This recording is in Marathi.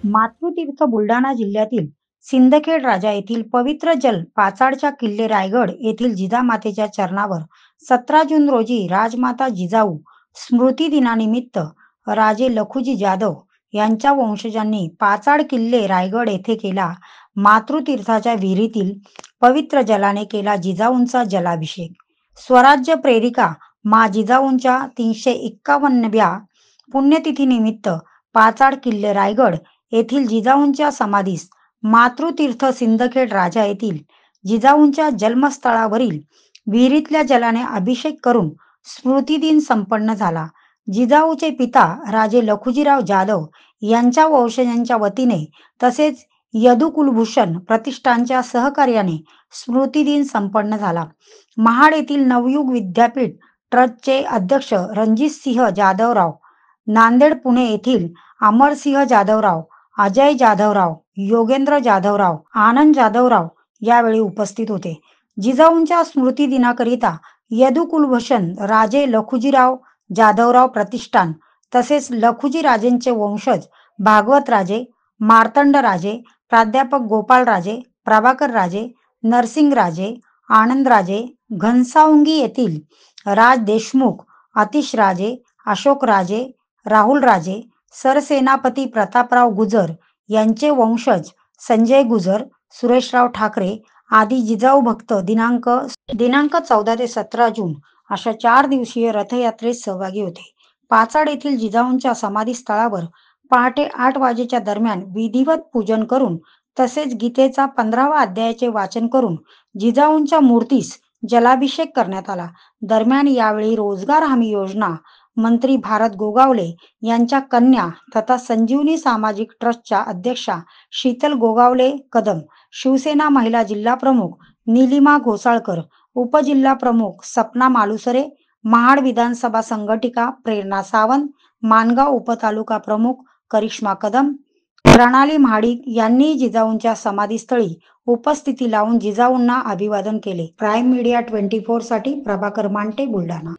मातृतीर्थ बुलढाणा जिल्ह्यातील सिंदखेड राजा येथील पवित्र जल पाचाडच्या किल्ले रायगड येथील जिजामातेच्या चरणावर 17 जून रोजी राजमाता जिजाऊ स्मृती दिनानिमित्त राजे लखुजी जाधव यांच्या वंशजांनी पाचाड किल्ले रायगड येथे केला. मातृतीर्थाच्या विहिरीतील पवित्र जलाने केला जिजाऊंचा जलाभिषेक. स्वराज्य प्रेरिका मा जिजाऊंच्या 351व्या पुण्यतिथीनिमित्त पाचाड किल्ले रायगड येथील जिजाऊंच्या समाधीस मातृतीर्थ सिंदखेड राजा येथील जिजाऊंच्या जन्मस्थळावरील विहिरीतल्या जलाने अभिषेक करून स्मृतिदिन संपन्न झाला. जिजाऊचे पिता राजे लखुजीराव जाधव यांच्या वंशजांच्या वतीने तसेच यदुकुलभूषण प्रतिष्ठानच्या सहकार्याने स्मृतिदिन संपन्न झाला. महाड येथील नवयुग विद्यापीठ ट्रस्टचे अध्यक्ष रणजितसिंह जाधवराव, नांदेड पुणे येथील अमरसिंह जाधवराव, अजय जाधवराव, योगेंद्र जाधवराव, आनंद जाधवराव यावेळी उपस्थित होते. जिजाऊंच्या स्मृती दिनाकरिता यदुकुलभूषण राजे लखुजीराव जाधवराव प्रतिष्ठान तसेच लखुजी राजेंचे वंशज भागवत राजे, मार्तंड राजे, प्राध्यापक गोपाळ राजे, प्रभाकर राजे, नरसिंग राजे, आनंद राजे, घनसावंगी येथील राज देशमुख, अतिश राजे, अशोक राजे, राहुल राजे, सरसेनापती प्रतापराव गुजर यांचे वंशज संजय गुजर, सुरेशराव ठाकरे आदी जिजाऊ भक्त दिनांक 14 ते 17 जून अशा 4 दिवसीय रथयात्रेत सहभागी होते. पाचाड येथील जिजाऊंच्या समाधीस्थळावर पहाटे 8 वाजेच्या दरम्यान विधिवत पूजन करून तसेच गीतेचा 15वा अध्यायाचे वाचन करून जिजाऊंच्या मूर्तीस जलाभिषेक करण्यात आला. दरम्यान यावेळी रोजगार हमी योजना मंत्री भारत गोगावले यांच्या कन्या तथा संजीवनी सामाजिक ट्रस्टच्या अध्यक्षा शीतल गोगावले कदम, शिवसेना महिला जिल्हा प्रमुख निलिमा घोसाळकर, उपजिल्हा प्रमुख सपना मालुसरे, महाड विधानसभा संघटिका प्रेरणा सावंत, माणगाव उपतालुका प्रमुख करिश्मा कदम, प्रणाली महाडिक यांनी जिजाऊंच्या समाधीस्थळी उपस्थिती लावून जिजाऊंना अभिवादन केले. प्राईम मीडिया 24 साठी प्रभाकर मांटे, बुलढाणा.